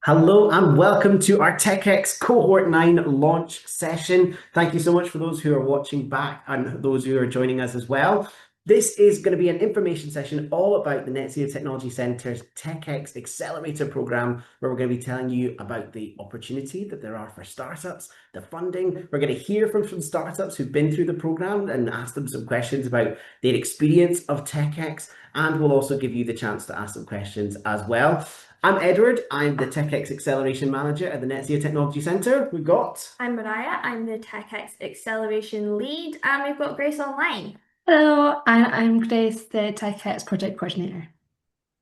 Hello and welcome to our TechX Cohort 9 launch session. Thank you so much for those who are watching back and those who are joining us as well. This is going to be an information session all about the Net Zero Technology Centre's TechX Accelerator programme, where we're going to be telling you about the opportunity that there are for startups, the funding. We're going to hear from some startups who've been through the programme and ask them some questions about their experience of TechX, and we'll also give you the chance to ask some questions as well. I'm Edward, I'm the TechX Acceleration Manager at the Net Zero Technology Centre. We've got... I'm Mariah, I'm the TechX Acceleration Lead, and we've got Grace online. Hello, I'm Grace, the TechX Project Coordinator.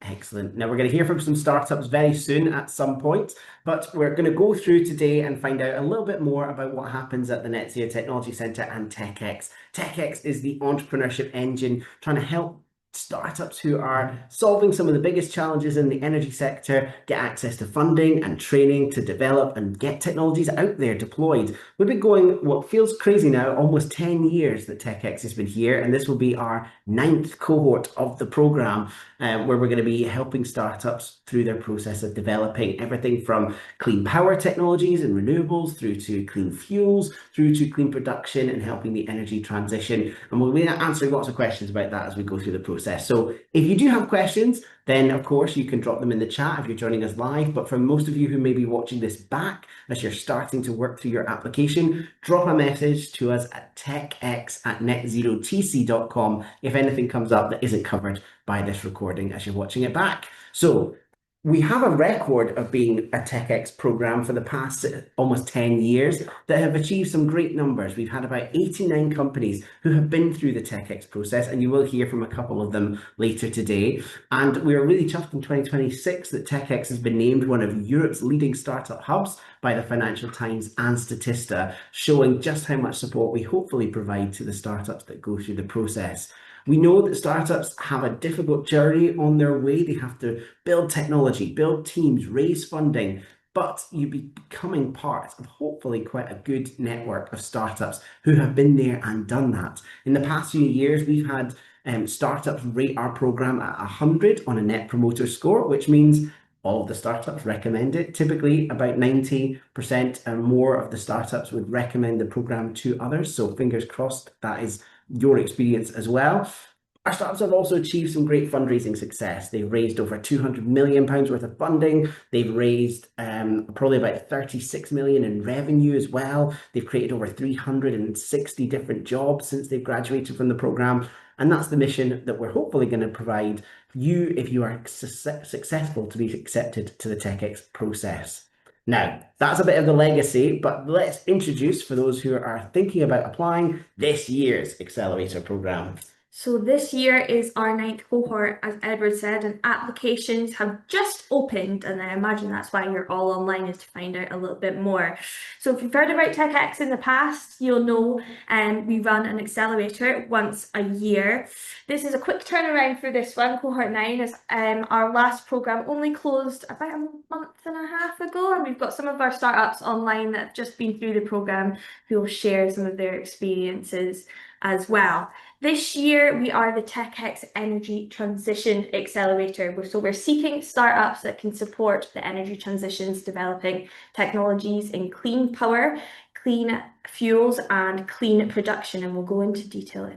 Excellent. Now we're going to hear from some startups very soon at some point, but we're going to go through today and find out a little bit more about what happens at the Net Zero Technology Centre and TechX. TechX is the entrepreneurship engine trying to help startups who are solving some of the biggest challenges in the energy sector get access to funding and training to develop and get technologies out there deployed. We've been going what feels crazy now, almost 10 years that TechX has been here, and this will be our 9th cohort of the programme, where we're going to be helping startups through their process of developing everything from clean power technologies and renewables through to clean fuels, through to clean production and helping the energy transition. And we'll be answering lots of questions about that as we go through the process. So if you do have questions, then of course you can drop them in the chat if you're joining us live. But for most of you who may be watching this back as you're starting to work through your application, drop a message to us at techx@netzerotc.com if anything comes up that isn't covered by this recording as you're watching it back. So we have a record of being a TechX programme for the past almost 10 years that have achieved some great numbers. We've had about 89 companies who have been through the TechX process, and you will hear from a couple of them later today. And we are really chuffed in 2026 that TechX has been named one of Europe's leading startup hubs by the Financial Times and Statista, showing just how much support we hopefully provide to the startups that go through the process. We know that startups have a difficult journey on their way. They have to build technology, build teams, raise funding, but you'll be becoming part of hopefully quite a good network of startups who have been there and done that. In the past few years, we've had startups rate our programme at 100 on a Net Promoter Score, which means all of the startups recommend it. Typically, about 90% and more of the startups would recommend the programme to others. So fingers crossed that is your experience as well. Our startups have also achieved some great fundraising success. They've raised over £200 million worth of funding. They've raised probably about 36 million in revenue as well. They've created over 360 different jobs since they've graduated from the programme. And that's the mission that we're hopefully going to provide you if you are successful to be accepted to the TechX process. Now, that's a bit of the legacy, but let's introduce, for those who are thinking about applying, this year's Accelerator programme. So this year is our 9th cohort, as Edward said, and applications have just opened, and I imagine that's why you're all online, is to find out a little bit more. So if you've heard about TechX in the past, you'll know we run an accelerator once a year. This is a quick turnaround for this one, cohort 9, as our last programme only closed about a month and a half ago, and we've got some of our startups online that have just been through the programme who will share some of their experiences as well. This year, we are the TechX Energy Transition Accelerator. So we're seeking startups that can support the energy transitions, developing technologies in clean power, clean fuels, and clean production. And we'll go into detail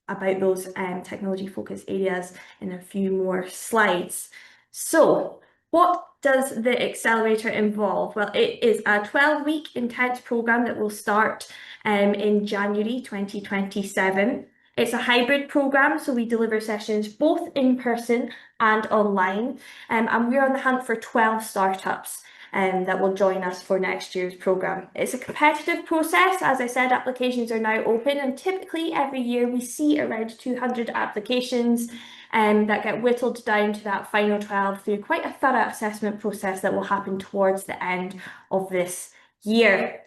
about those technology focus areas in a few more slides. So what does the accelerator involve? Well, it is a 12-week intense programme that will start in January 2027. It's a hybrid programme, so we deliver sessions both in person and online, and we're on the hunt for 12 startups that will join us for next year's programme. It's a competitive process. As I said, applications are now open, and typically every year we see around 200 applications that get whittled down to that final 12 through quite a thorough assessment process that will happen towards the end of this year.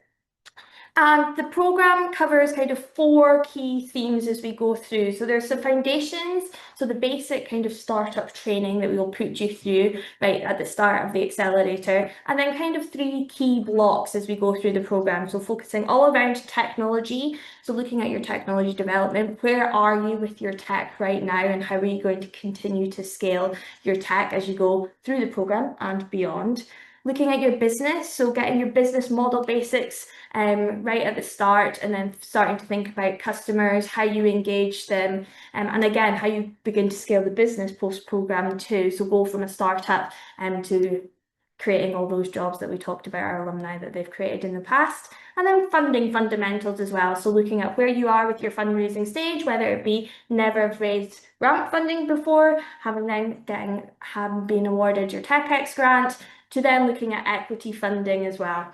And the program covers kind of 4 key themes as we go through. So there's the foundations, so the basic kind of startup training that we will put you through right at the start of the accelerator, and then kind of 3 key blocks as we go through the program. So focusing all around technology, so looking at your technology development, where are you with your tech right now, and how are you going to continue to scale your tech as you go through the program and beyond. Looking at your business, so getting your business model basics right at the start, and then starting to think about customers, how you engage them, and again, how you begin to scale the business post-program too. So go from a startup to creating all those jobs that we talked about, our alumni that they've created in the past. And then funding fundamentals as well. So looking at where you are with your fundraising stage, whether it be never have raised grant funding before, having been awarded your TechX grant, to then looking at equity funding as well.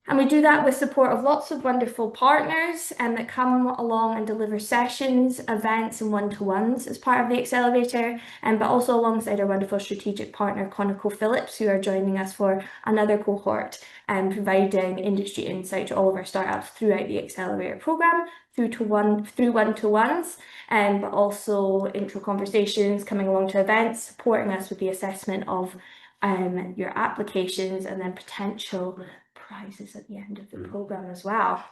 And we do that with support of lots of wonderful partners that come along and deliver sessions, events, and one-to-ones as part of the accelerator, but also alongside our wonderful strategic partner, ConocoPhillips, who are joining us for another cohort and providing industry insight to all of our startups throughout the accelerator program, through one-to-ones, but also intro conversations, coming along to events, supporting us with the assessment of your applications, and then potential prizes at the end of the program as well.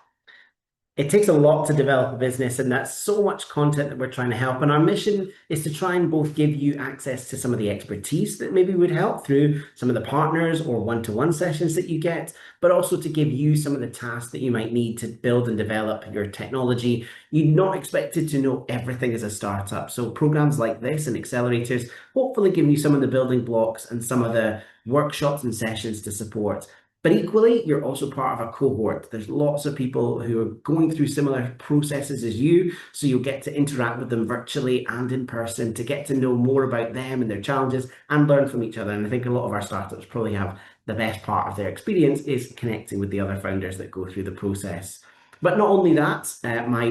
It takes a lot to develop a business, and that's so much content that we're trying to help. And our mission is to try and both give you access to some of the expertise that maybe would help through some of the partners or one-to-one sessions that you get, but also to give you some of the tasks that you might need to build and develop your technology. You're not expected to know everything as a startup. So programs like this and accelerators hopefully give you some of the building blocks and some of the workshops and sessions to support. But equally, you're also part of a cohort. There's lots of people who are going through similar processes as you, so you'll get to interact with them virtually and in person to get to know more about them and their challenges and learn from each other. And I think a lot of our startups probably have the best part of their experience is connecting with the other founders that go through the process. But not only that, my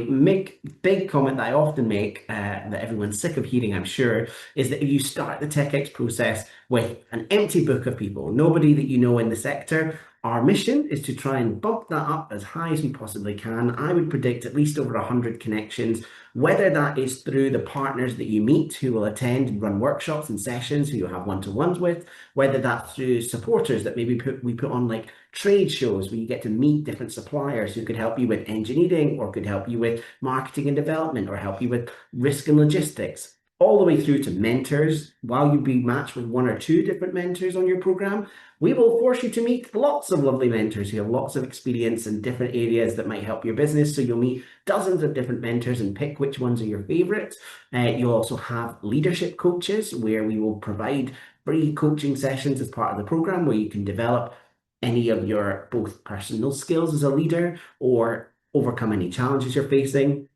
big comment that I often make, that everyone's sick of hearing, I'm sure, is that if you start the TechX process with an empty book of people, nobody that you know in the sector, our mission is to try and bump that up as high as we possibly can. I would predict at least over 100 connections, whether that is through the partners that you meet who will attend and run workshops and sessions who you'll have one-to-ones with, whether that's through supporters that maybe we put on like trade shows where you get to meet different suppliers who could help you with engineering or could help you with marketing and development or help you with risk and logistics, all the way through to mentors. While you be matched with 1 or 2 different mentors on your program, we will force you to meet lots of lovely mentors who have lots of experience in different areas that might help your business. So you'll meet dozens of different mentors and pick which ones are your favorites. You'll also have leadership coaches where we will provide free coaching sessions as part of the program where you can develop any of your both personal skills as a leader or overcome any challenges you're facing.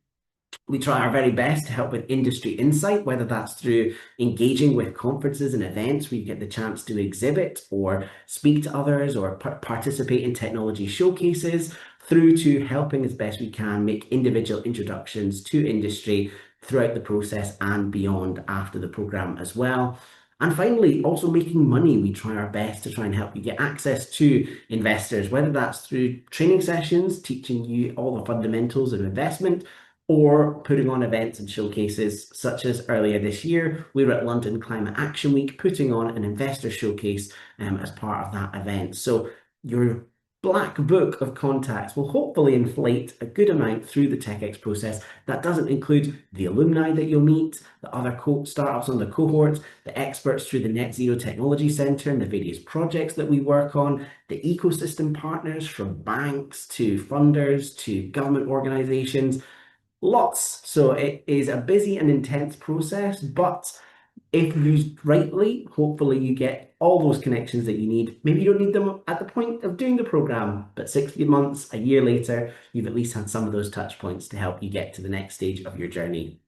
We try our very best to help with industry insight, whether that's through engaging with conferences and events where you get the chance to exhibit or speak to others or participate in technology showcases, through to helping as best we can make individual introductions to industry throughout the process and beyond after the program as well. And finally, also making money. We try our best to try and help you get access to investors, whether that's through training sessions, teaching you all the fundamentals of investment, or putting on events and showcases, such as earlier this year, we were at London Climate Action Week, putting on an investor showcase as part of that event. So your black book of contacts will hopefully inflate a good amount through the TechX process. That doesn't include the alumni that you'll meet, the other startups on the cohort, the experts through the Net Zero Technology Centre and the various projects that we work on, the ecosystem partners from banks to funders to government organisations. Lots. So it is a busy and intense process, but if used rightly, hopefully you get all those connections that you need. Maybe you don't need them at the point of doing the program, but 60 months, a year later, you've at least had some of those touch points to help you get to the next stage of your journey.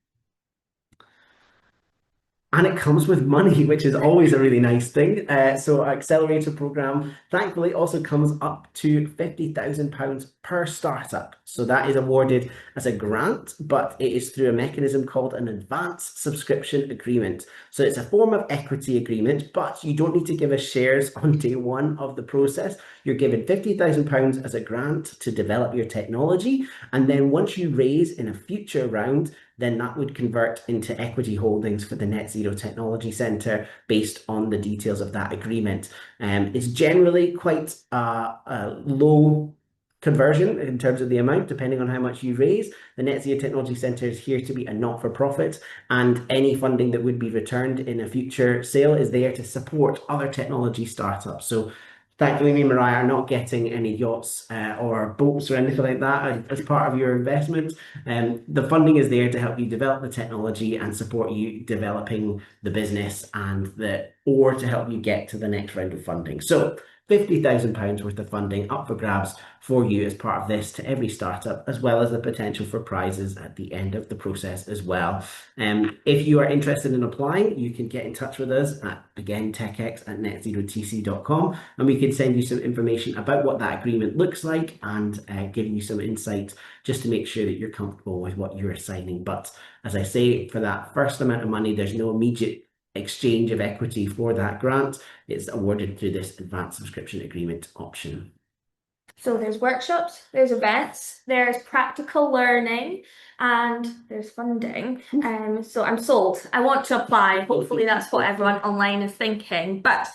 And it comes with money, which is always a really nice thing. So our Accelerator programme, thankfully, also comes up to £50,000 per startup. So that is awarded as a grant, but it is through a mechanism called an advanced subscription agreement. So it's a form of equity agreement, but you don't need to give us shares on day one of the process. You're given £50,000 as a grant to develop your technology. And then once you raise in a future round, then that would convert into equity holdings for the Net Zero Technology Centre based on the details of that agreement. It's generally quite a low conversion in terms of the amount, depending on how much you raise. The Net Zero Technology Centre is here to be a not-for-profit, and any funding that would be returned in a future sale is there to support other technology startups. So thankfully, me and Mariah are not getting any yachts or boats or anything like that as part of your investment. The funding is there to help you develop the technology and support you developing the business or to help you get to the next round of funding. So £50,000 worth of funding up for grabs for you as part of this to every startup, as well as the potential for prizes at the end of the process as well. If you are interested in applying, you can get in touch with us at, again, techx@netzerotc.com, and we can send you some information about what that agreement looks like and give you some insight just to make sure that you're comfortable with what you're signing. But as I say, for that first amount of money, there's no immediate exchange of equity for that grant. It's awarded through this advanced subscription agreement option. So there's workshops, there's events, there's practical learning, and there's funding. So I'm sold. I want to apply. Hopefully that's what everyone online is thinking. But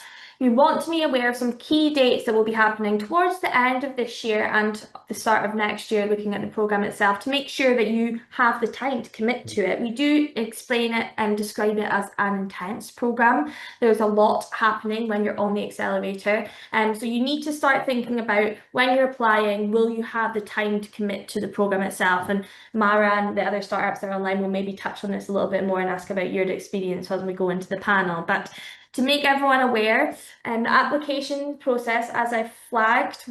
you want to be aware of some key dates that will be happening towards the end of this year and the start of next year, looking at the programme itself, to make sure that you have the time to commit to it. We do explain it and describe it as an intense programme. There's a lot happening when you're on the accelerator. So you need to start thinking about, when you're applying, will you have the time to commit to the programme itself? And Mara and the other startups that are online will maybe touch on this a little bit more and ask about your experience as we go into the panel. But to make everyone aware, the application process, as I flagged,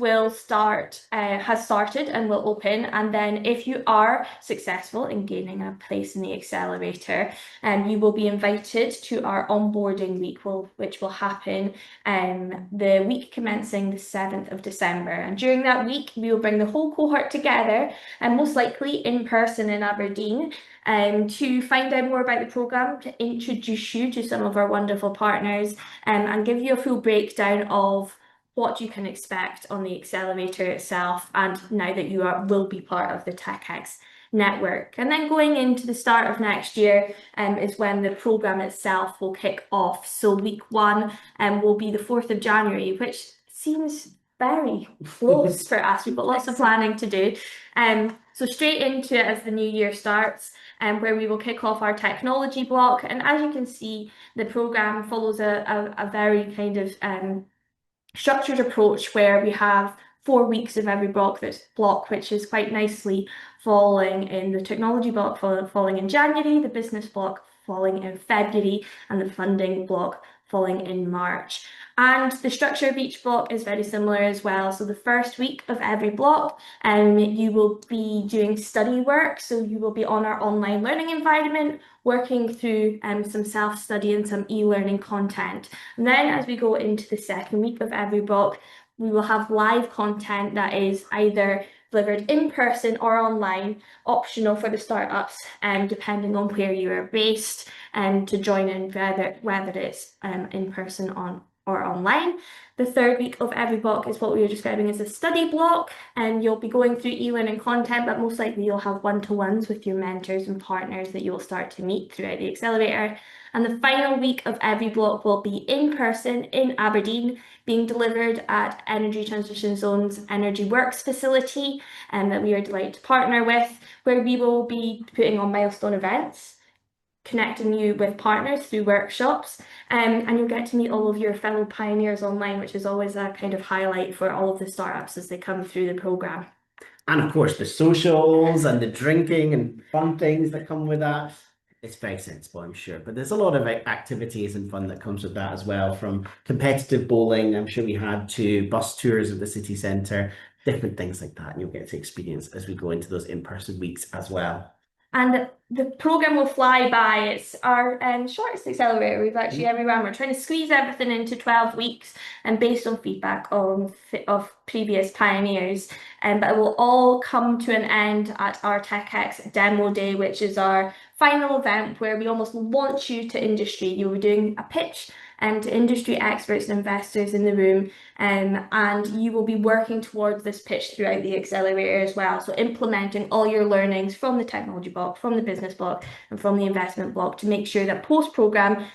has started and will open. And then if you are successful in gaining a place in the accelerator, you will be invited to our onboarding week, which will happen the week commencing the 7th of December. And during that week, we will bring the whole cohort together, and most likely in person in Aberdeen, to find out more about the programme, to introduce you to some of our wonderful partners, and give you a full breakdown of what you can expect on the accelerator itself, and now that you will be part of the TechX network. And then going into the start of next year is when the programme itself will kick off. So week 1 will be the 4th of January, which seems very close for us. We've got lots of planning to do. So straight into it as the new year starts, where we will kick off our technology block. And as you can see, the programme follows a very kind of structured approach, where we have 4 weeks of every block, which is quite nicely falling in the technology block, falling in January, the business block falling in February, and the funding block falling in March. And the structure of each block is very similar as well. So the first week of every block, you will be doing study work. So you will be on our online learning environment, working through some self-study and some e-learning content. And then as we go into the second week of every block, we will have live content that is either delivered in person or online, optional for the startups, depending on where you are based, to join in, whether it's in person or online. The third week of every block is what we were describing as a study block, and you'll be going through e-learning content, but most likely you'll have one-to-ones with your mentors and partners that you'll start to meet throughout the accelerator. And the final week of every block will be in person in Aberdeen, being delivered at Energy Transition Zone's Energy Works facility, that we are delighted to partner with, where we will be putting on milestone events, connecting you with partners through workshops, and you'll get to meet all of your fellow pioneers online, which is always a kind of highlight for all of the startups as they come through the programme. And of course, the socials and the drinking and fun things that come with that. It's very sensible, I'm sure. But there's a lot of activities and fun that comes with that as well, from competitive bowling, I'm sure we had, to bus tours of the city centre, different things like that. And you'll get to experience as we go into those in-person weeks as well. And the program will fly by. It's our shortest accelerator we've actually ever run. We're trying to squeeze everything into 12 weeks and based on feedback of previous pioneers. But it will all come to an end at our TechX Demo Day, which is our final event where we almost launch you to industry. You'll be doing a pitch to industry experts and investors in the room, and you will be working towards this pitch throughout the accelerator as well. So implementing all your learnings from the technology block, from the business block, and from the investment block to make sure that post-program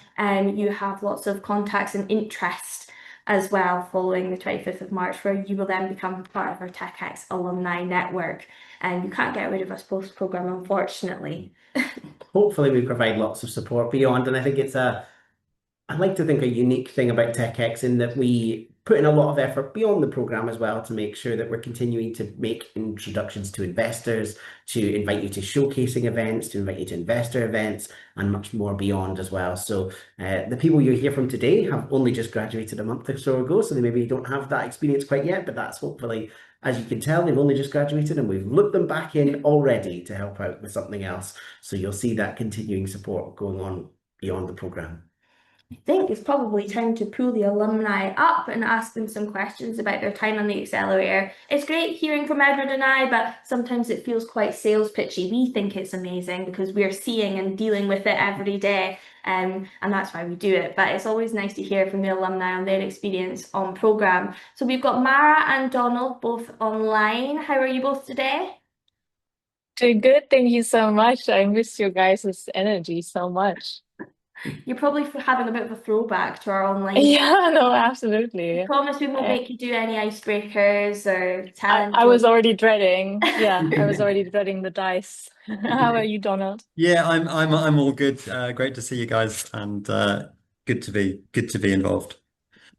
you have lots of contacts and interest as well following the 25th of March, where you will then become part of our TechX alumni network. And you can't get rid of us post-program, unfortunately. Hopefully we provide lots of support beyond, and I think I'd like to think a unique thing about TechX in that we put in a lot of effort beyond the program as well to make sure that we're continuing to make introductions to investors, to invite you to showcasing events, to invite you to investor events, and much more beyond as well. So the people you hear from today have only just graduated a month or so ago, so they maybe don't have that experience quite yet, but that's hopefully, as you can tell, they've only just graduated and we've looked them back in already to help out with something else. So you'll see that continuing support going on beyond the program. I think it's probably time to pull the alumni up and ask them some questions about their time on the accelerator. It's great hearing from Edward and I, but sometimes it feels quite sales pitchy. We think it's amazing because we're seeing and dealing with it every day, and that's why we do it. But it's always nice to hear from the alumni on their experience on program. So we've got Mara and Donald both online. How are you both today? Doing good. Thank you so much. I miss your guys' energy so much. You're probably having a bit of a throwback to our online. Yeah, no, I absolutely. promise we won't make you do any icebreakers or talent. I was already dreading. Yeah, I was already dreading the dice. How are you, Donald? Yeah, I'm all good. Great to see you guys, and good to be involved.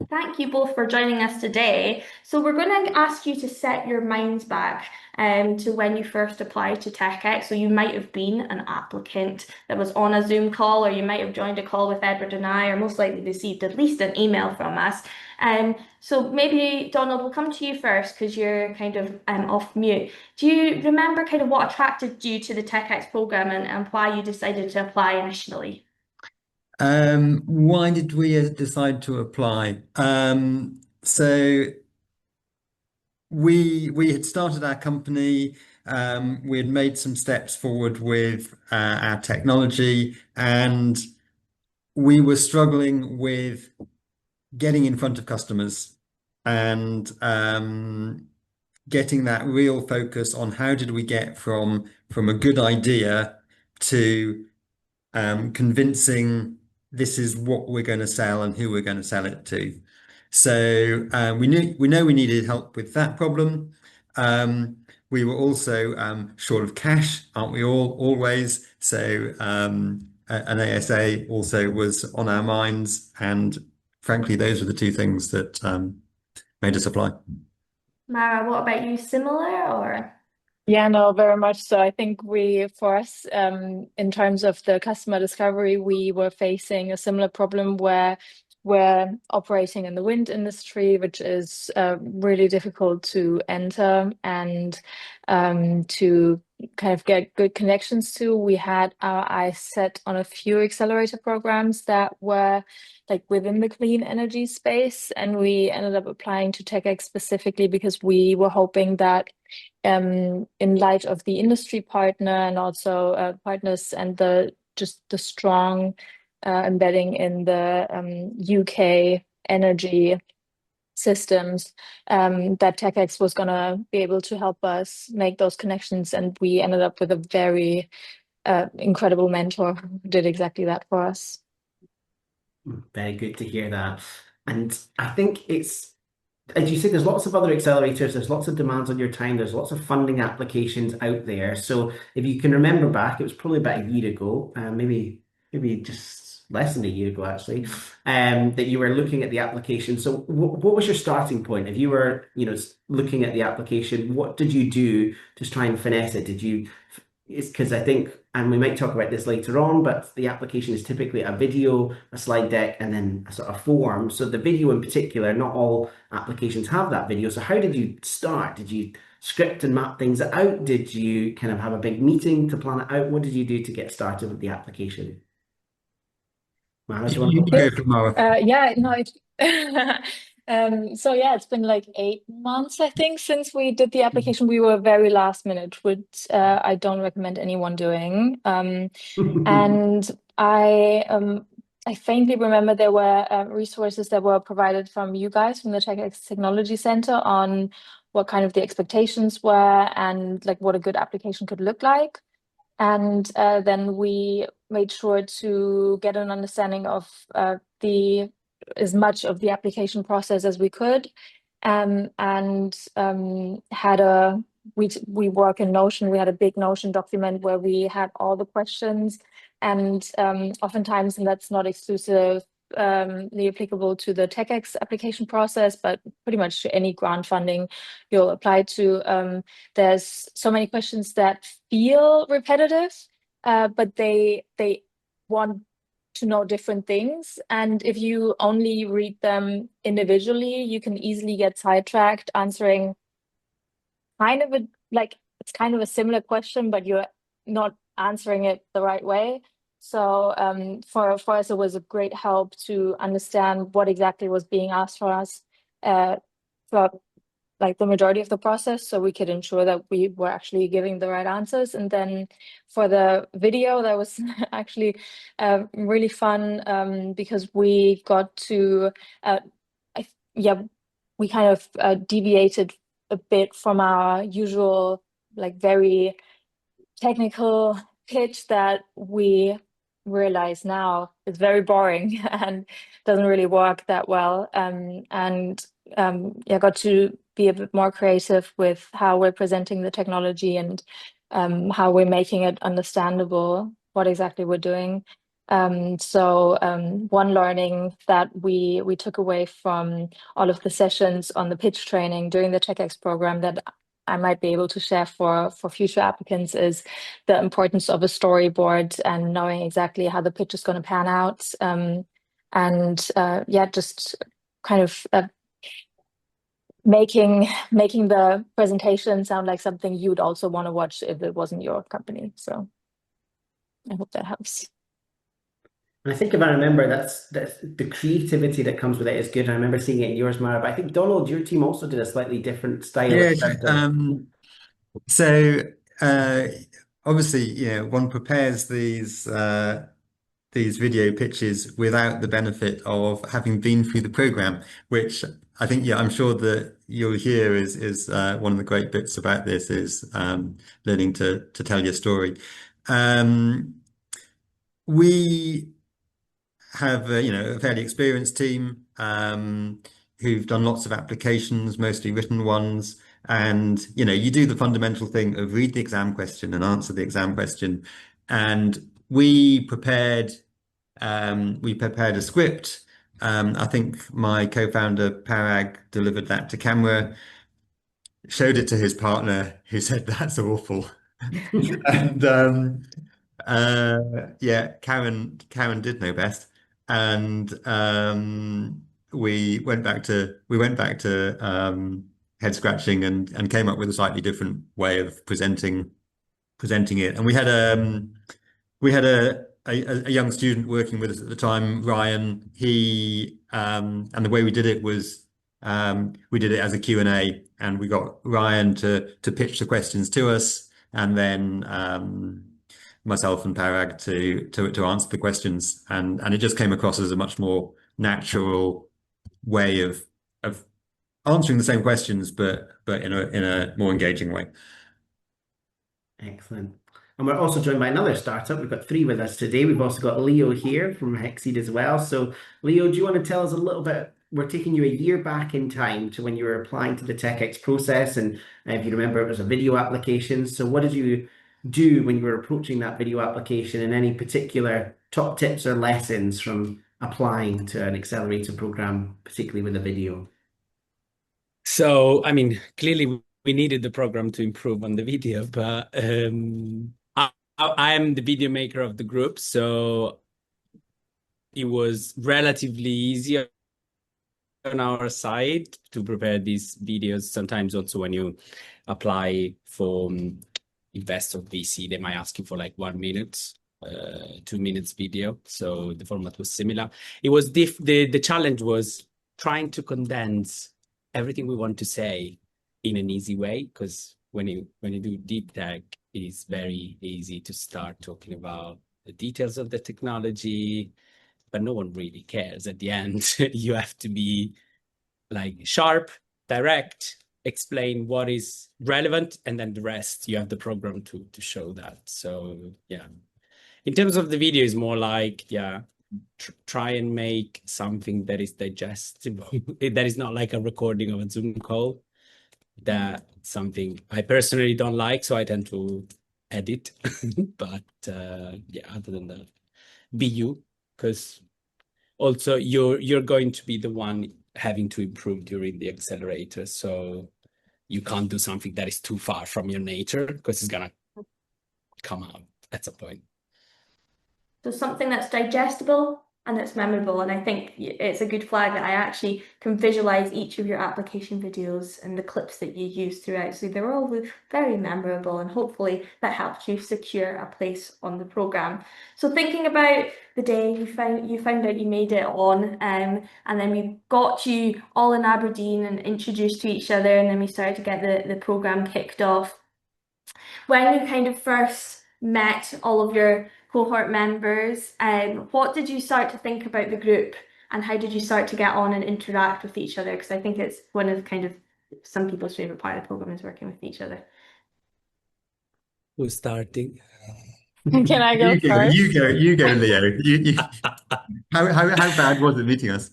Thank you both for joining us today. So we're going to ask you to set your minds back to when you first applied to TechX. So you might have been an applicant that was on a Zoom call, or you might have joined a call with Edward and I, or most likely received at least an email from us. So maybe Donald, we'll come to you first because you're kind of off mute. Do you remember kind of what attracted you to the TechX program and why you decided to apply initially? Why did we decide to apply? So we had started our company. We had made some steps forward with our technology, and we were struggling with getting in front of customers and getting that real focus on how did we get from a good idea to convincing this is what we're going to sell and who we're going to sell it to. So we know we needed help with that problem. We were also short of cash, aren't we all always? So an ASA also was on our minds, and frankly, those were the two things that made us apply. Mara, what about you? Similar or? Yeah, no, very much so. I think for us, in terms of the customer discovery, we were facing a similar problem where we're operating in the wind industry, which is really difficult to enter and to kind of get good connections to. We had our eyes set on a few accelerator programs that were like within the clean energy space, and we ended up applying to TechX specifically because we were hoping that in light of the industry partner and also partners and the strong embedding in the UK energy systems, that TechX was going to be able to help us make those connections. And we ended up with a very incredible mentor who did exactly that for us. Very good to hear that. And I think it's, as you said, there's lots of other accelerators, there's lots of demands on your time, there's lots of funding applications out there. So if you can remember back, it was probably about a year ago, maybe just less than a year ago actually, that you were looking at the application. So what was your starting point? If you were, looking at the application, what did you do to try and finesse it? It's because I think, and we might talk about this later on, but the application is typically a video, a slide deck, and then a sort of form. So the video in particular, not all applications have that video. So how did you start? Did you script and map things out? Did you kind of have a big meeting to plan it out? What did you do to get started with the application? Mara, do you want to You go go first? for Mara. Yeah, no, so yeah, it's been like 8 months, I think, since we did the application. We were very last minute, which I don't recommend anyone doing. And I faintly remember there were resources that were provided from you guys from the TechX Technology Center on what kind of the expectations were and like what a good application could look like. And then we made sure to get an understanding of the as much of the application process as we could, and had a we work in Notion. We had a big Notion document where we had all the questions, and oftentimes, and that's not exclusively applicable to the TechX application process, but pretty much to any grant funding you'll apply to. There's so many questions that feel repetitive, but they want to know different things. And if you only read them individually, you can easily get sidetracked answering kind of a like it's kind of a similar question, but you're not answering it the right way. So for us, it was a great help to understand what exactly was being asked for us throughout like the majority of the process, so we could ensure that we were actually giving the right answers. And then for the video, that was actually really fun because we got to, we kind of deviated a bit from our usual, like very technical pitch that we realize now is very boring and doesn't really work that well. Got to be a bit more creative with how we're presenting the technology and how we're making it understandable what exactly we're doing. One learning that we took away from all of the sessions on the pitch training during the TechX program that I might be able to share for future applicants is the importance of a storyboard and knowing exactly how the pitch is going to pan out. Just kind of making the presentation sound like something you'd also want to watch if it wasn't your company. So I hope that helps. And I think if I remember, that's the creativity that comes with it is good. I remember seeing it in yours, Mara. But I think Donald, your team also did a slightly different style. Yes. So obviously, one prepares these video pitches without the benefit of having been through the program, which I think, I'm sure that you'll hear is one of the great bits about this is learning to tell your story. We have a fairly experienced team who've done lots of applications, mostly written ones. And you do the fundamental thing of read the exam question and answer the exam question. And we prepared a script. I think my co-founder Parag delivered that to camera, showed it to his partner, who said that's awful. And Karen did know best, and we went back to head scratching and came up with a slightly different way of presenting it. And we had a young student working with us at the time, Ryan. He and the way we did it was we did it as a Q&A, and we got Ryan to pitch the questions to us, and then myself and Parag to answer the questions, and it just came across as a much more natural way of answering the same questions, but in a more engaging way. Excellent. And we're also joined by another startup. We've got 3 with us today. We've also got Leo here from Hexseed as well. So Leo, do you want to tell us a little bit? We're taking you a year back in time to when you were applying to the TechX process. And if you remember, it was a video application. So what did you do when you were approaching that video application, and any particular top tips or lessons from applying to an accelerator program, particularly with a video? So, I mean, clearly we needed the program to improve on the video, but I'm the video maker of the group, so it was relatively easy on our side to prepare these videos. Sometimes also when you apply for investor VC, they might ask you for like 1 minute, 2 minutes video. So the format was similar. It was the challenge was trying to condense everything we want to say in an easy way, because when you do deep tech, it is very easy to start talking about the details of the technology, but no one really cares. At the end, you have to be like sharp, direct, explain what is relevant, and then the rest you have the program to show that. So yeah, in terms of the video, is more like try and make something that is digestible, that is not like a recording of a Zoom call. That something I personally don't like, so I tend to edit. But yeah, other than that, be you, because also you're going to be the one having to improve during the accelerator, so you can't do something that is too far from your nature, because it's gonna come out at some point. So something that's digestible and that's memorable. And I think it's a good flag that I actually can visualize each of your application videos and the clips that you use throughout. So they're all very memorable, and hopefully that helps you secure a place on the program. So thinking about the day you found out you made it on, and then we got you all in Aberdeen and introduced to each other, and then we started to get the program kicked off. When you kind of first met all of your cohort members, what did you start to think about the group, and how did you start to get on and interact with each other? Because I think it's one of kind of some people's favorite part of the program is working with each other. Who's starting? Can I go first? You go, Leo. How bad was it meeting us?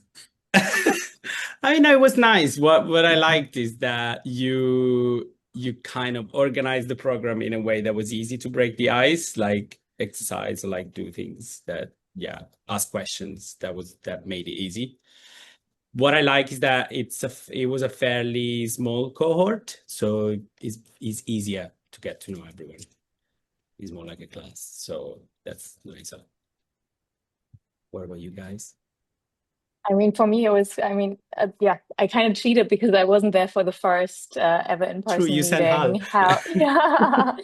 I know it was nice. What I liked is that you kind of organized the program in a way that was easy to break the ice, like exercise or like do things that ask questions that made it easy. What I like is that it was a fairly small cohort, so it's easier to get to know everyone. It's more like a class, so that's nicer. What about you guys? I mean, for me, it was, I kind of cheated because I wasn't there for the first ever in-person True, you sent meeting. Hal. Yeah,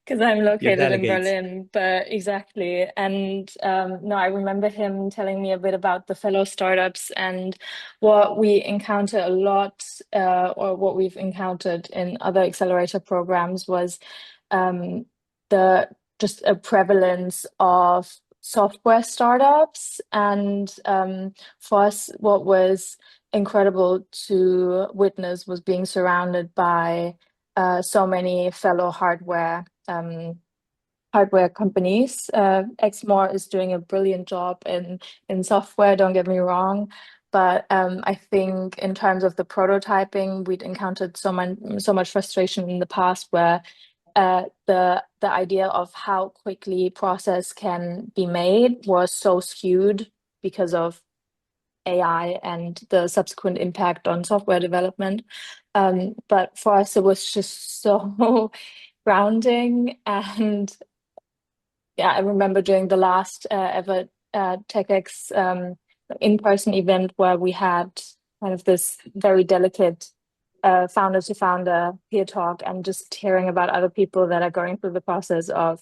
because I'm located in delegates. Berlin, but exactly. And no, I remember him telling me a bit about the fellow startups, and what we encounter a lot, or what we've encountered in other accelerator programs was just a prevalence of software startups. And for us, what was incredible to witness was being surrounded by so many fellow hardware companies. Exmoor is doing a brilliant job in software, don't get me wrong. But I think in terms of the prototyping, we'd encountered so much frustration in the past, where the idea of how quickly process can be made was so skewed because of AI and the subsequent impact on software development. But for us, it was just so grounding. And yeah, I remember during the last ever TechX in-person event, where we had kind of this very delicate founder to founder peer talk, and just hearing about other people that are going through the process of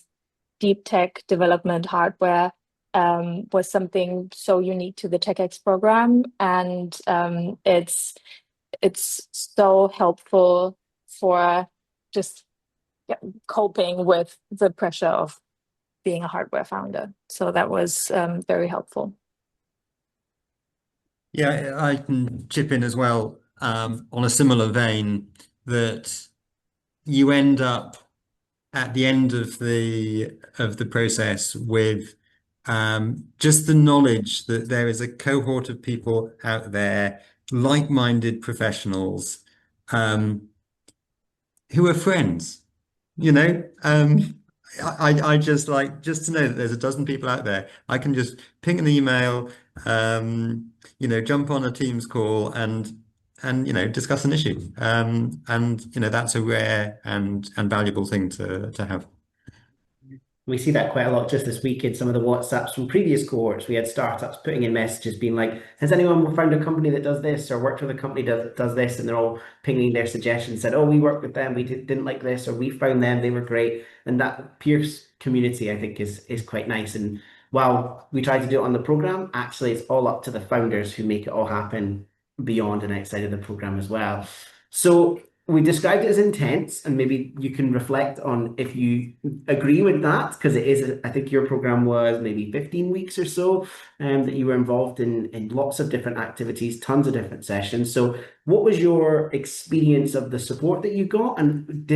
deep tech development hardware was something so unique to the TechX program. And it's so helpful for just coping with the pressure of being a hardware founder. So that was very helpful. Yeah, I can chip in as well, on a similar vein, that you end up at the end of the process with just the knowledge that there is a cohort of people out there, like-minded professionals, who are friends. I just like just to know that there's a dozen people out there. I can just ping an email, jump on a Teams call and discuss an issue. And that's a rare and valuable thing to have. We see that quite a lot just this week in some of the WhatsApps from previous cohorts. We had startups putting in messages being like, has anyone found a company that does this or worked with a company that does this? And they're all pinging their suggestions, said, oh, we worked with them, we didn't like this, or we found them, they were great. And that peer community, I think, is quite nice. And while we try to do it on the program, actually it's all up to the founders who make it all happen beyond and outside of the program as well. So we described it as intense, and maybe you can reflect on if you agree with that, because it is, I think your program was maybe 15 weeks or so, that you were involved in lots of different activities, tons of different sessions. So what was your experience of the support that you got, and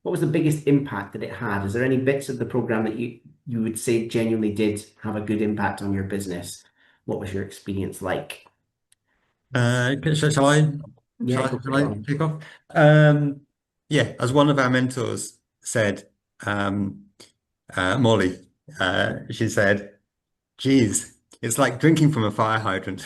what was the biggest impact that it had? Is there any bits of the program that you would say genuinely did have a good impact on your business? What was your experience like? Shall I Yeah, shall I kick off? Yeah, as one of our mentors said, Molly, she said, geez, it's like drinking from a fire hydrant.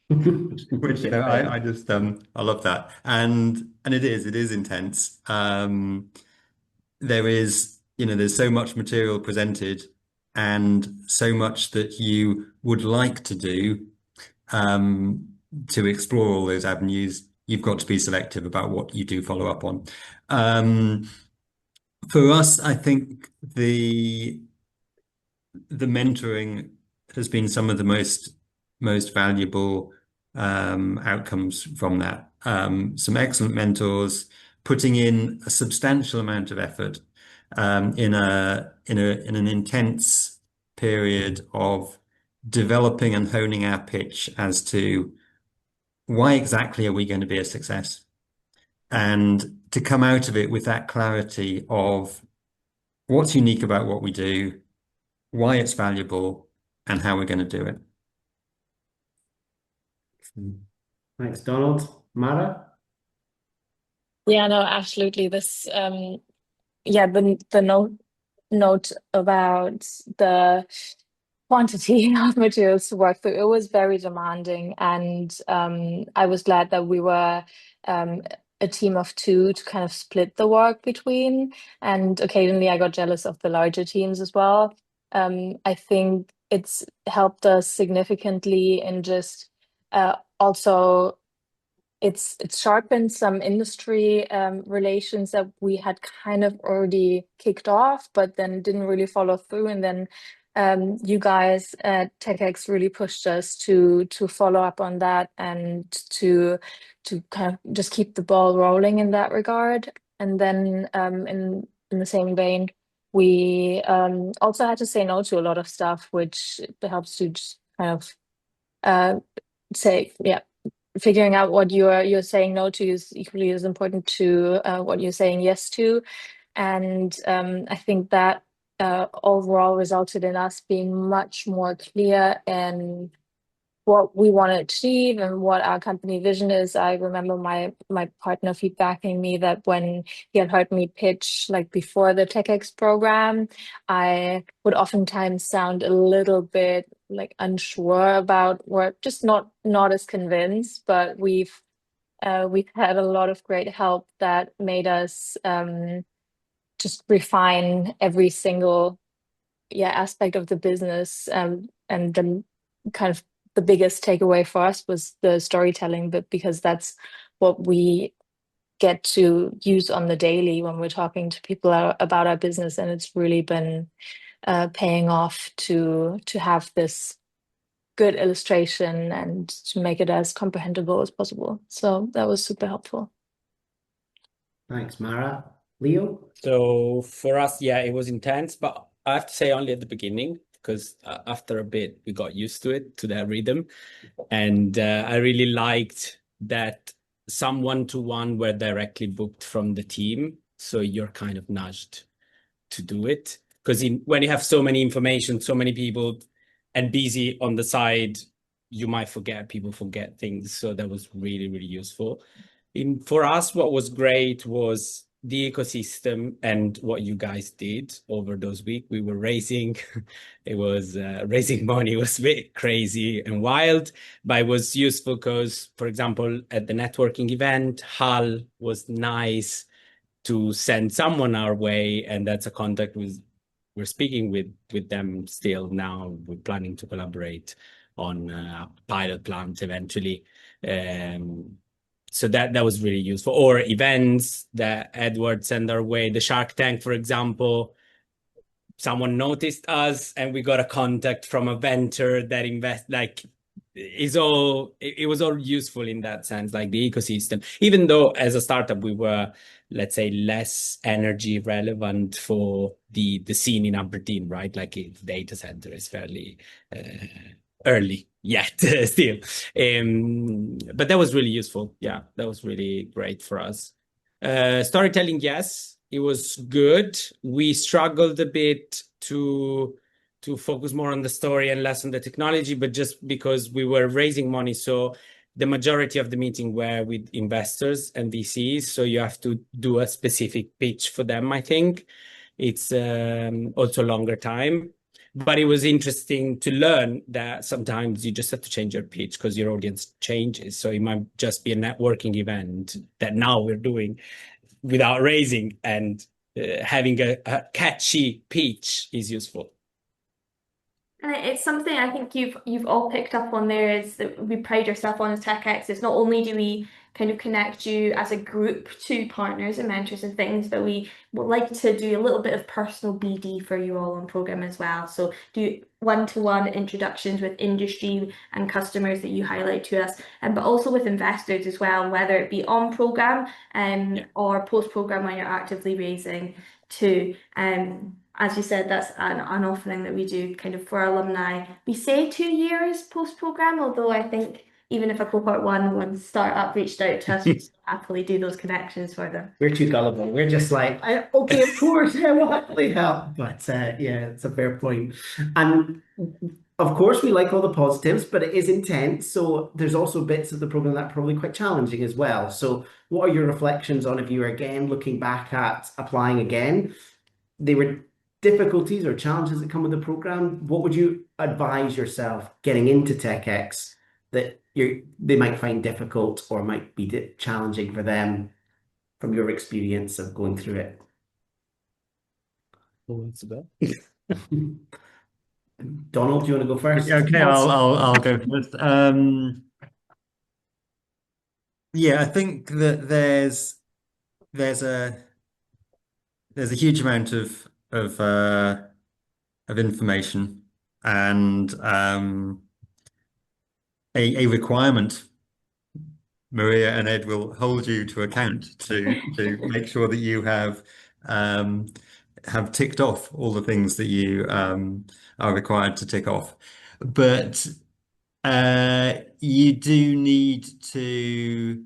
Which, you know, I just I love that. And it is intense. There is, you know, there's so much material presented and so much that you would like to do to explore all those avenues. You've got to be selective about what you do follow up on. For us, I think the mentoring has been some of the most valuable outcomes from that. Some excellent mentors putting in a substantial amount of effort in an intense period of developing and honing our pitch as to why exactly are we going to be a success, and to come out of it with that clarity of what's unique about what we do, why it's valuable, and how we're going to do it. Thanks, Donald. Mara? Yeah, no, absolutely. This, yeah, the note about the quantity of materials to work through, it was very demanding, and I was glad that we were a team of two to kind of split the work between, and occasionally I got jealous of the larger teams as well. I think it's helped us significantly in just also it's sharpened some industry relations that we had kind of already kicked off, but then didn't really follow through. And then you guys at TechX really pushed us to follow up on that and to kind of just keep the ball rolling in that regard. And then in the same vein, we also had to say no to a lot of stuff, which helps to just kind of say, yeah, figuring out what you're saying no to is equally as important to what you're saying yes to. And I think that overall resulted in us being much more clear in what we want to achieve and what our company vision is. I remember my partner feedbacking me that when he had heard me pitch like before the TechX program, I would oftentimes sound a little bit like unsure about, or just not as convinced. But we've had a lot of great help that made us just refine every single aspect of the business, and the kind of the biggest takeaway for us was the storytelling bit, because that's what we get to use on the daily when we're talking to people about our business, and it's really been paying off to have this good illustration and to make it as comprehensible as possible. So that was super helpful. Thanks, Mara. Leo? So for us, yeah, it was intense, but I have to say only at the beginning, because after a bit we got used to it, to that rhythm. And I really liked that some one-to-one were directly booked from the team. So you're kind of nudged to do it. Because when you have so many information, so many people, and busy on the side, you might forget, people forget things. So that was really, really useful. For us, what was great was the ecosystem and what you guys did over those weeks. We were raising, it was raising money. It was a bit crazy and wild, but it was useful because, for example, at the networking event, Hal was nice to send someone our way, and that's a contact with we're speaking with them still now. We're planning to collaborate on a pilot plant eventually. So that was really useful. Or events that Edward sent our way, the Shark Tank, for example. Someone noticed us and we got a contact from a venture that it was all useful in that sense, like the ecosystem. Even though as a startup we were, let's say, less energy relevant for the scene in Aberdeen, right? Like data center is fairly early yet still. But that was really useful. Yeah, that was really great for us. Storytelling, yes, it was good. We struggled a bit to focus more on the story and less on the technology, but just because we were raising money, so the majority of the meeting were with investors and VCs, so you have to do a specific pitch for them, I think. It's also longer time. But it was interesting to learn that sometimes you just have to change your pitch because your audience changes. So it might just be a networking event that now we're doing without raising, and having a catchy pitch is useful. And it's something I think you've all picked up on there, is that we pride ourselves on as TechX. It's not only do we kind of connect you as a group to partners and mentors and things, but we would like to do a little bit of personal BD for you all on program as well. So do one-to-one introductions with industry and customers that you highlight to us, but also with investors as well, whether it be on program or post-program when you're actively raising too. As you said, that's an offering that we do kind of for alumni. We say 2 years post-program, although I think even if a cohort one startup reached out to us, we'd happily do those connections for them. We're too gullible. We're just like, okay, of course, yeah, we'll happily help. But yeah, it's a fair point. And of course, we like all the positives, but it is intense. So there's also bits of the program that are probably quite challenging as well. So what are your reflections on, if you were again looking back at applying again? They were difficulties or challenges that come with the program. What would you advise yourself getting into TechX that they might find difficult or might be challenging for them from your experience of going through it? Who wants to go? Donald, do you want to go first? Okay, I'll go first. Yeah, I think that there's a huge amount of information and a requirement. Maria and Ed will hold you to account to make sure that you have ticked off all the things that you are required to tick off. But you do need to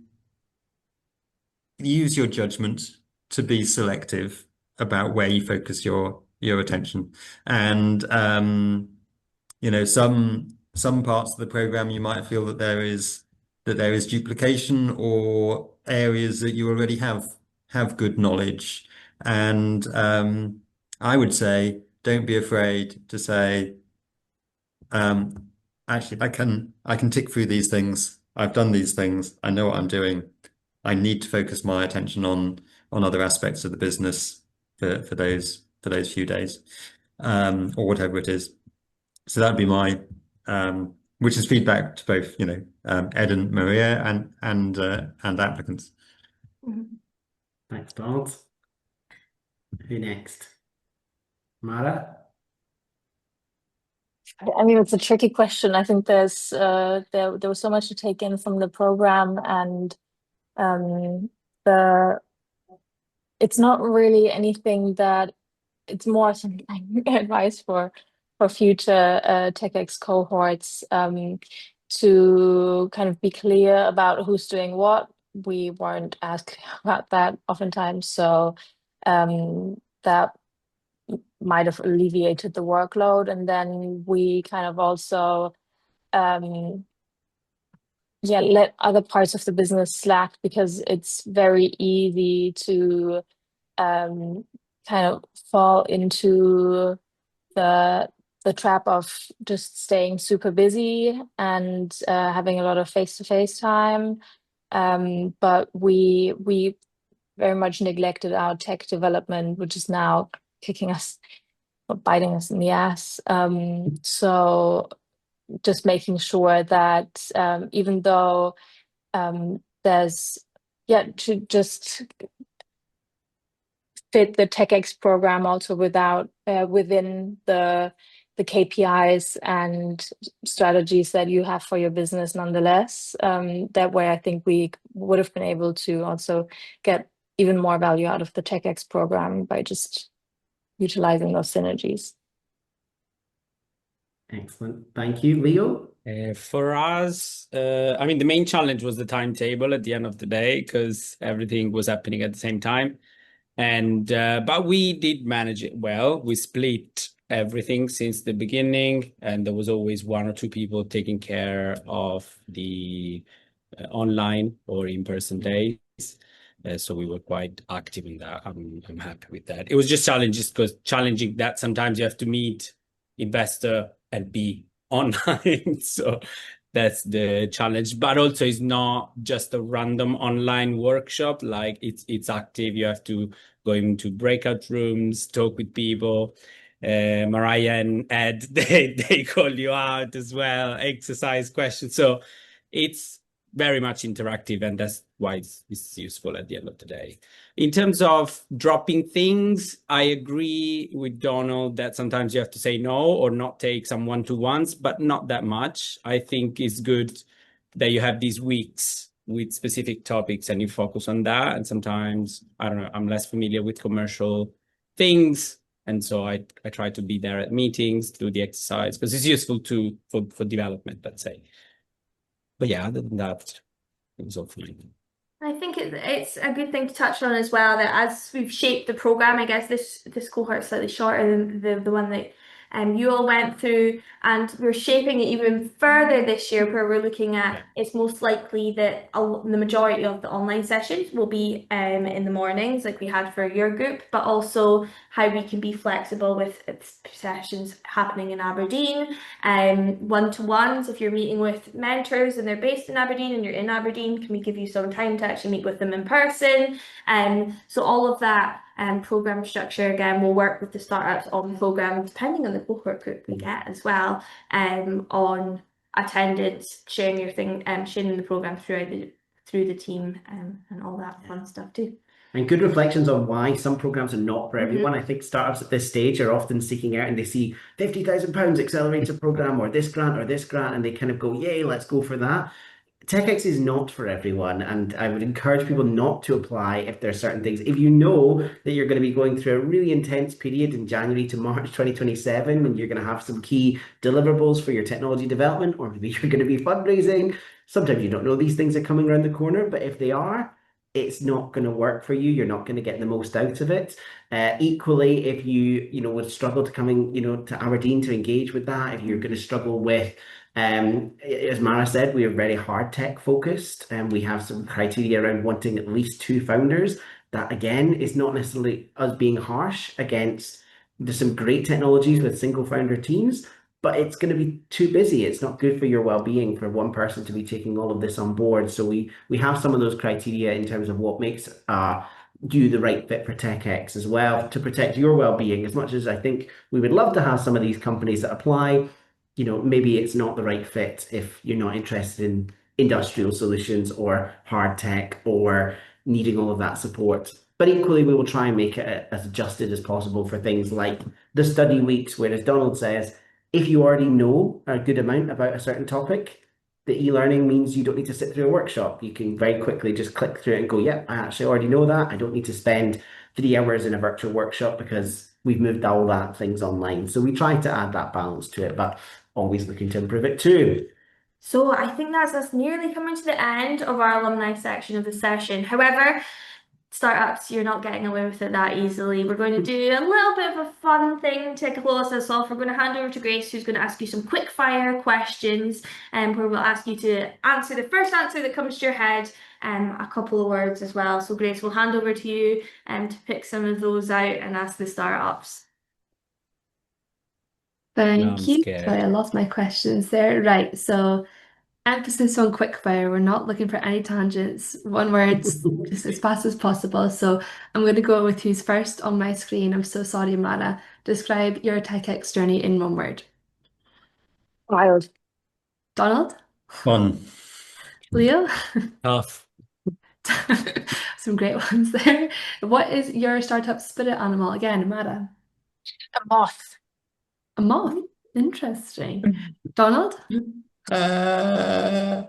use your judgment to be selective about where you focus your attention. And you know, some parts of the program you might feel that there is duplication, or areas that you already have good knowledge. And I would say don't be afraid to say, actually, I can tick through these things. I've done these things. I know what I'm doing. I need to focus my attention on other aspects of the business for those few days, or whatever it is. So that'd be my which is feedback to both, you know, Ed and Maria and applicants. Thanks, Donald. Who next? Mara? I mean, it's a tricky question. I think there's there was so much to take in from the program, and it's not really anything that it's more something advice for future TechX cohorts, to kind of be clear about who's doing what. We weren't asked about that oftentimes, so that might have alleviated the workload. And then we kind of also let other parts of the business slack, because it's very easy to kind of fall into the trap of just staying super busy and having a lot of face-to-face time. But we very much neglected our tech development, which is now kicking us biting us in the ass. So just making sure that even though there's to just fit the TechX program also within the KPIs and strategies that you have for your business nonetheless. That way, I think we would have been able to also get even more value out of the TechX program by just utilizing those synergies. Excellent. Thank you. Leo? For us, I mean, the main challenge was the timetable at the end of the day because everything was happening at the same time. But we did manage it well. We split everything since the beginning, and there was always one or two people taking care of the online or in-person days. So we were quite active in that. I'm happy with that. It was just challenging that sometimes you have to meet investor and be online. So that's the challenge. But also it's not just a random online workshop. Like it's active. You have to go into breakout rooms, talk with people. Mariah and Ed, they call you out as well, exercise questions. So it's very much interactive, and that's why it's useful at the end of the day. In terms of dropping things, I agree with Donald that sometimes you have to say no or not take some one-to-ones, but not that much. I think it's good that you have these weeks with specific topics and you focus on that. And sometimes, I don't know, I'm less familiar with commercial things. And so I try to be there at meetings, do the exercise, because it's useful for development, let's say. But yeah, other than that, it was all fine. I think it's a good thing to touch on as well that as we've shaped the program, I guess this cohort is slightly shorter than the one that you all went through, and we're shaping it even further this year, where we're looking at it's most likely that the majority of the online sessions will be in the mornings, like we had for your group, but also how we can be flexible with sessions happening in Aberdeen, one-to-ones. If you're meeting with mentors and they're based in Aberdeen and you're in Aberdeen, can we give you some time to actually meet with them in person? So all of that program structure, again, will work with the startups on the program, depending on the cohort group we get as well, on attendance, sharing your thing, sharing the program through the team, and all that fun stuff too. And good reflections on why some programs are not for everyone. I think startups at this stage are often seeking out and they see £50,000 accelerator program or this grant, and they kind of go, yay, let's go for that. TechX is not for everyone, and I would encourage people not to apply if there are certain things. If you know that you're going to be going through a really intense period in January to March 2027, and you're going to have some key deliverables for your technology development, or maybe you're going to be fundraising, sometimes you don't know these things are coming around the corner, but if they are, it's not going to work for you. You're not going to get the most out of it. Equally, if you would struggle to coming, to Aberdeen to engage with that, if you're going to struggle with, as Mara said, we are very hard tech focused, and we have some criteria around wanting at least 2 founders. That again is not necessarily us being harsh against. There's some great technologies with single founder teams, but it's going to be too busy. It's not good for your well-being for one person to be taking all of this on board. So we have some of those criteria in terms of what makes you the right fit for TechX as well, to protect your well-being. As much as I think we would love to have some of these companies that apply, maybe it's not the right fit if you're not interested in industrial solutions or hard tech or needing all of that support. But equally, we will try and make it as adjusted as possible for things like the study weeks, where, as Donald says, if you already know a good amount about a certain topic, the e-learning means you don't need to sit through a workshop. You can very quickly just click through it and go, yep, I actually already know that. I don't need to spend 3 hours in a virtual workshop because we've moved all that things online. So we try to add that balance to it, but always looking to improve it too. So I think that's us nearly coming to the end of our alumni section of the session. However, startups, you're not getting away with it that easily. We're going to do a little bit of a fun thing to close this off. We're going to hand over to Grace, who's going to ask you some quick fire questions, where we'll ask you to answer the first answer that comes to your head, a couple of words as well. So Grace, we'll hand over to you to pick some of those out and ask the startups. Thank I'm you. scared. Sorry, I lost my questions there. Right, so emphasis on quickfire. We're not looking for any tangents, one words, just as fast as possible. So I'm going to go with who's first on my screen. I'm so sorry, Mara. Describe your TechX journey in one word. Wild. Donald? Fun. Leo? Tough. Some great ones there. What is your startup spirit animal? Again, Mara. A moth. A moth. Interesting. Donald? A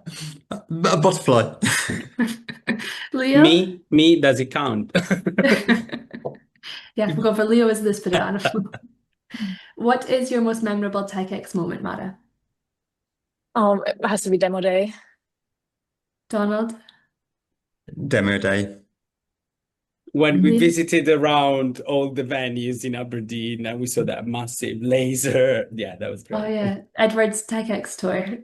butterfly. Leo? Me, does it count? Yeah, we'll go for Leo as the spirit animal. What is your most memorable TechX moment, Mara? It has to be demo day. Donald? Demo day. When we Leo? visited around all the venues in Aberdeen and we saw that massive laser. Yeah, that was Oh great. yeah, Edward's TechX tour.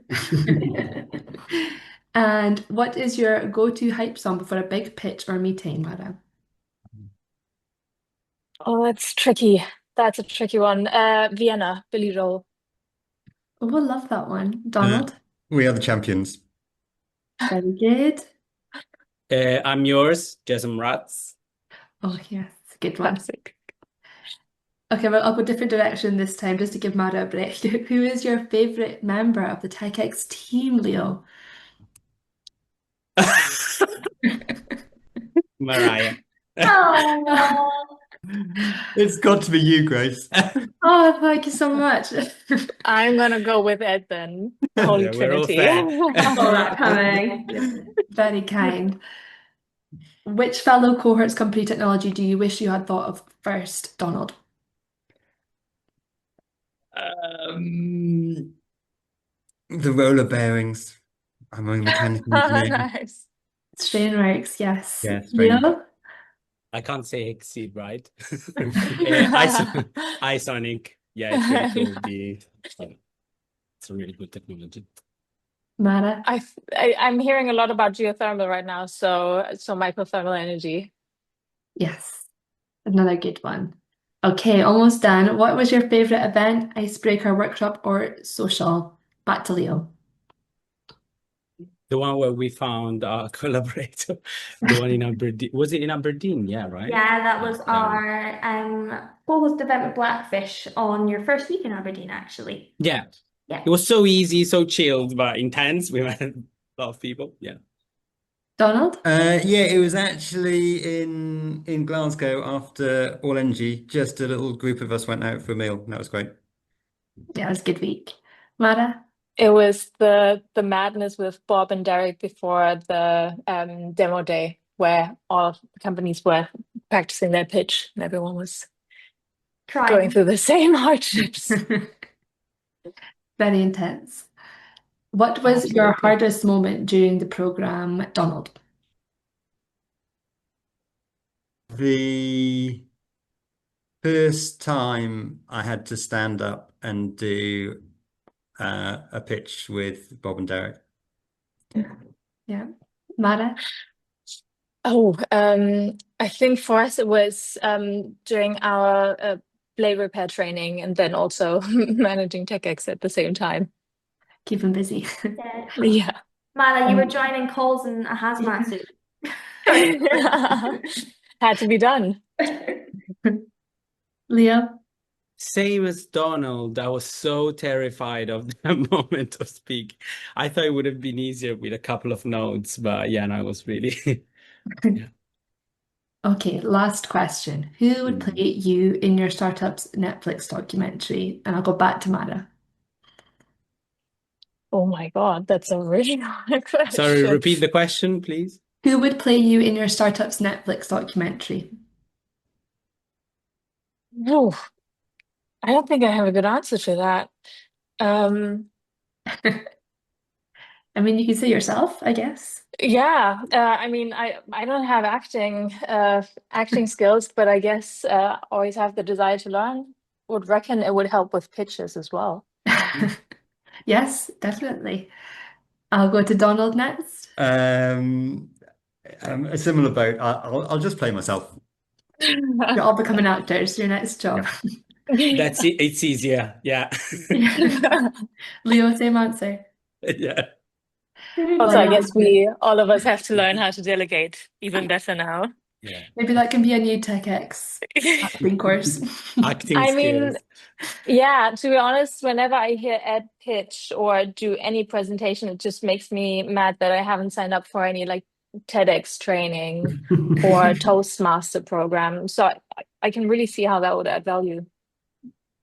And what is your go-to hype song before a big pitch or meeting, Mara? Oh, that's tricky. That's a tricky one. Vienna, Billy Joel. Oh, we'll love that one. Donald? We are the champions. Very good. I'm yours, Jason Rats. Oh yes, good one. Classic. Okay, well, I'll go different direction this time just to give Mara a break. Who is your favorite member of the TechX team, Leo? Mariah. Oh, It's got to be you, Grace. Oh, thank you so much. I'm gonna go with Ed then. Holy Yeah, we're all Trinity. fair. saw that coming. Very kind. Which fellow cohorts company technology do you wish you had thought of first, Donald? The roller bearings. I'm a mechanical engineer. Nice. Strainworks, yes. Yes, Leo? I can't say Exceed, right? iSonic. Yeah, it's really cool. It's a really good technology. Mara? I'm hearing a lot about geothermal right now, so microthermal energy. Yes, another good one. Okay, almost done. What was your favorite event, icebreaker, workshop, or social? Back to Leo. The one where we found our collaborator, the one in Aberdeen. Was it in Aberdeen? Yeah, right? Yeah, that was our co-host event with Blackfish on your first week in Aberdeen, actually. Yeah. Yeah. It was so easy, so chilled, but intense. We met a lot of people. Yeah. Donald? Yeah, it was actually in Glasgow after All Energy. Just a little group of us went out for a meal. That was great. Yeah, it was a good week. Mara? It was the madness with Bob and Derek before the demo day, where all of the companies were practicing their pitch and everyone was going Trying. through the same hardships. Very intense. What was your Absolutely. hardest moment during the program, Donald? The first time I had to stand up and do a pitch with Bob and Derek. Yeah. Mara? Oh, I think for us it was during our blade repair training and then also managing TechX at the same time. Keep him busy. Yeah. Yeah. Mala, you were joining calls in a hazmat suit. Had to be done. Leo? Same as Donald. I was so terrified of that moment of speak. I thought it would have been easier with a couple of notes, but yeah, no, I was really. Yeah. Okay, last question. Who would play you in your startup's Netflix documentary? And I'll go back to Mara. Oh my God, that's a really hard question. Sorry, repeat the question, please. Who would play you in your startup's Netflix documentary? Oh, I don't think I have a good answer to that. Um, I mean, you can say yourself, I guess. yeah, I mean, I don't have acting skills, but I guess always have the desire to learn. Would reckon it would help with pitches as well. Yes, definitely. I'll go to Donald next. A similar boat. I'll just play myself. You're all becoming actors, your next job. That's it. It's easier. Yeah. Leo, same answer. Yeah. Also, I Like, guess all of us have to learn how to delegate even better now. Yeah. maybe that can be a new TechX acting course. Acting I mean, skills. yeah, to be honest, whenever I hear Ed pitch or do any presentation, it just makes me mad that I haven't signed up for any like TEDx training or Toastmaster program. So I can really see how that would add value.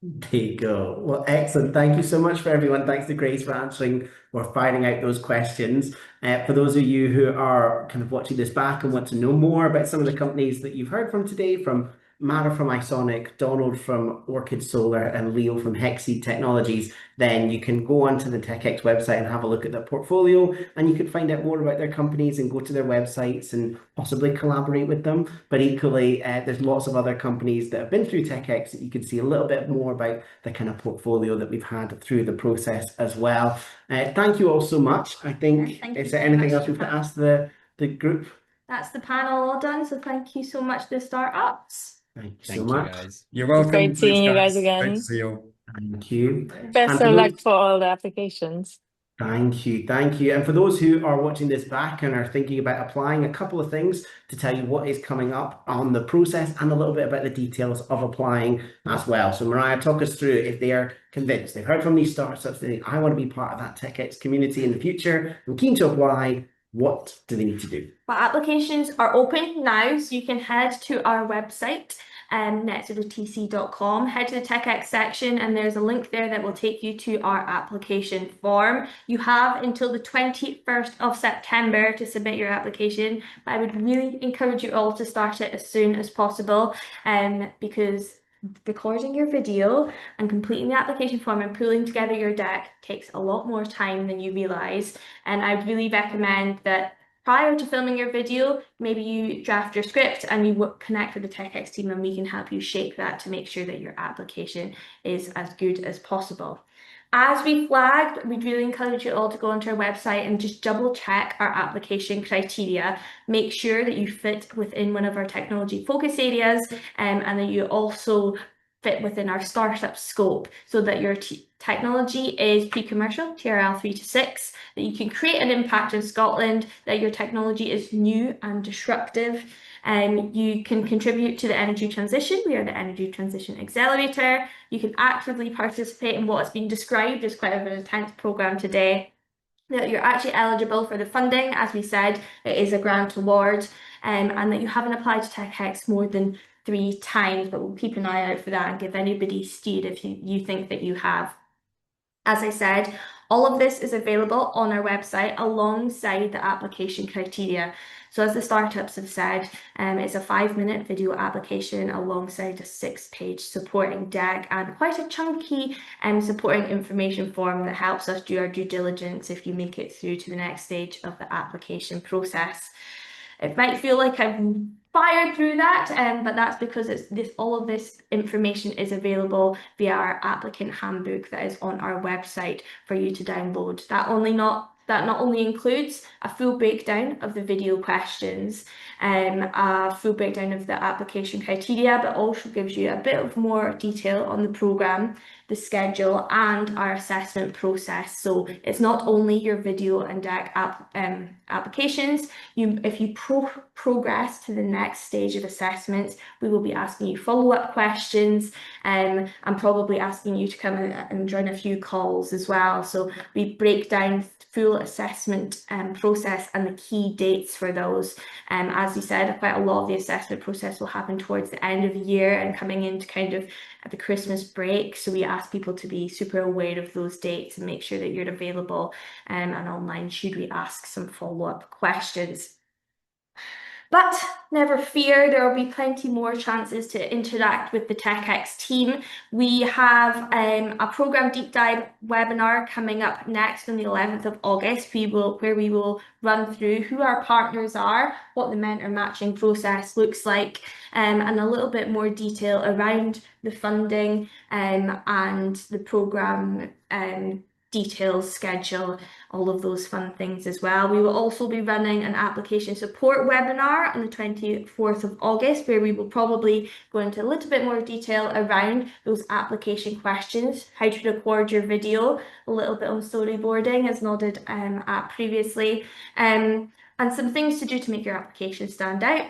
There you go. Well, excellent. Thank you so much for everyone. Thanks to Grace for answering or firing out those questions. For those of you who are kind of watching this back and want to know more about some of the companies that you've heard from today, from Mara from Isonic, Donald from Orchid Solar, and Leo from Hexseed Technologies, then you can go onto the TechX website and have a look at their portfolio, and you can find out more about their companies and go to their websites and possibly collaborate with them. But equally, there's lots of other companies that have been through TechX that you can see a little bit more about the kind of portfolio that we've had through the process as well. Thank you all so much. I think, Thank you is there so anything much, else we've got to Stefan. ask the group? That's the panel all done. So thank you so much to the startups. Thank you so Thank you, much. guys. You're It's welcome. great seeing you guys Great to again. see you all. Thank you. Best And for of luck those, for all the applications. thank you, thank you. And for those who are watching this back and are thinking about applying, a couple of things to tell you what is coming up on the process and a little bit about the details of applying as well. So Mariah, talk us through if they are convinced, they've heard from these startups, they think, I want to be part of that TechX community in the future, I'm keen to apply, what do they need to do? Well, applications are open now, so you can head to our website, netzertc.com, head to the TechX section, and there's a link there that will take you to our application form. You have until the 21st of September to submit your application, but I would really encourage you all to start it as soon as possible, because recording your video and completing the application form and pulling together your deck takes a lot more time than you realise. And I'd really recommend that prior to filming your video, maybe you draft your script and you connect with the TechX team, and we can help you shape that to make sure that your application is as good as possible. As we flagged, we'd really encourage you all to go onto our website and just double check our application criteria. Make sure that you fit within one of our technology focus areas, and that you also fit within our startup scope, so that your technology is pre-commercial, TRL 3 to 6, that you can create an impact in Scotland, that your technology is new and disruptive, and you can contribute to the energy transition. We are the Energy Transition Accelerator. You can actively participate in what's been described as quite an intense programme today. That you're actually eligible for the funding, as we said, it is a grant award, and that you haven't applied to TechX more than 3 times, but we'll keep an eye out for that and give anybody steered if you think that you have. As I said, all of this is available on our website alongside the application criteria. So as the startups have said, it's a 5-minute video application alongside a 6-page supporting deck and quite a chunky supporting information form that helps us do our due diligence if you make it through to the next stage of the application process. It might feel like I've fired through that, but that's because all of this information is available via our applicant handbook that is on our website for you to download. That not only includes a full breakdown of the video questions, a full breakdown of the application criteria, but also gives you a bit of more detail on the programme, the schedule, and our assessment process. So it's not only your video and deck applications. If you progress to the next stage of assessment, we will be asking you follow-up questions, and probably asking you to come and join a few calls as well. So we break down full assessment process and the key dates for those. As you said, quite a lot of the assessment process will happen towards the end of the year and coming into kind of the Christmas break. So we ask people to be super aware of those dates and make sure that you're available and online should we ask some follow-up questions. But never fear, there will be plenty more chances to interact with the TechX team. We have a programme deep dive webinar coming up next on the 11th of August, where we will run through who our partners are, what the mentor matching process looks like, and a little bit more detail around the funding and the programme details, schedule, all of those fun things as well. We will also be running an application support webinar on the 24th of August, where we will probably go into a little bit more detail around those application questions, how to record your video, a little bit on storyboarding as nodded at previously, and some things to do to make your application stand out.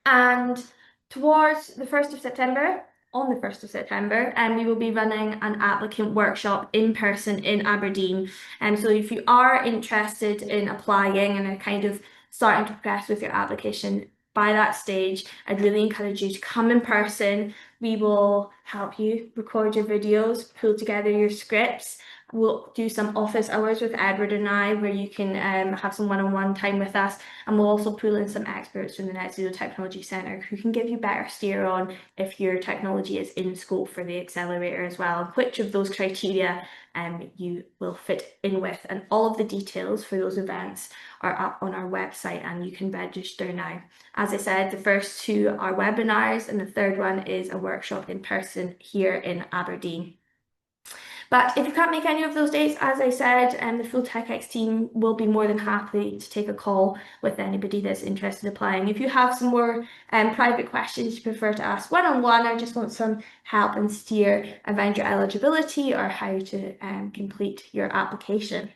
And towards the 1st of September, on the 1st of September, we will be running an applicant workshop in person in Aberdeen. So if you are interested in applying and are kind of starting to progress with your application by that stage, I'd really encourage you to come in person. We will help you record your videos, pull together your scripts. We'll do some office hours with Edward and I, where you can have some one-on-one time with us, and we'll also pull in some experts from the Net Zero Technology Centre who can give you better steer on if your technology is in scope for the Accelerator as well, which of those criteria you will fit in with. And all of the details for those events are up on our website, and you can register now. As I said, the first two are webinars, and the third one is a workshop in person here in Aberdeen. But if you can't make any of those dates, as I said, the full TechX team will be more than happy to take a call with anybody that's interested in applying. If you have some more private questions you prefer to ask one-on-one, or just want some help and steer around your eligibility or how to complete your application.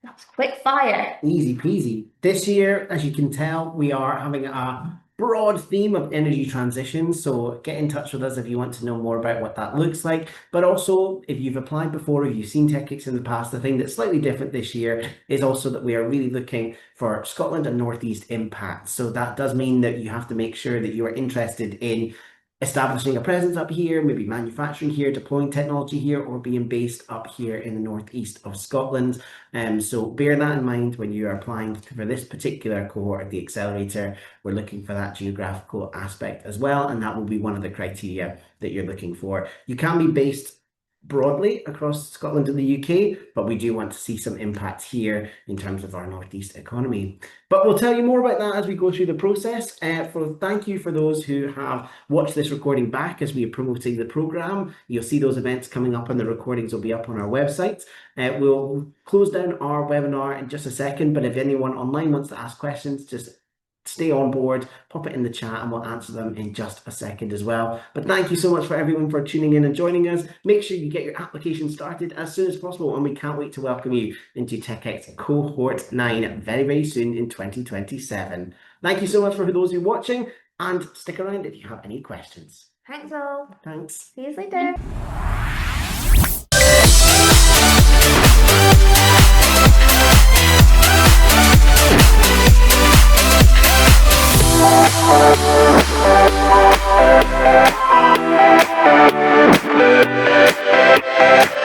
That was quick fire. Easy peasy. This year, as you can tell, we are having a broad theme of energy transition. So get in touch with us if you want to know more about what that looks like. But also, if you've applied before, if you've seen TechX in the past, the thing that's slightly different this year is also that we are really looking for Scotland and North East impact. So that does mean that you have to make sure that you are interested in establishing a presence up here, maybe manufacturing here, deploying technology here, or being based up here in the northeast of Scotland. So bear that in mind when you are applying for this particular cohort at the Accelerator. We're looking for that geographical aspect as well, and that will be one of the criteria that you're looking for. You can be based broadly across Scotland and the UK, but we do want to see some impact here in terms of our northeast economy. But we'll tell you more about that as we go through the process. Thank you for those who have watched this recording back as we are promoting the programme. You'll see those events coming up, and the recordings will be up on our website. We'll close down our webinar in just a second, but if anyone online wants to ask questions, just stay on board, pop it in the chat, and we'll answer them in just a second as well. But thank you so much for everyone for tuning in and joining us. Make sure you get your application started as soon as possible, and we can't wait to welcome you into TechX Cohort 9 very, very soon in 2027. Thank you so much for those who are watching, and stick around if you have any questions. Thanks all. Thanks. See you later.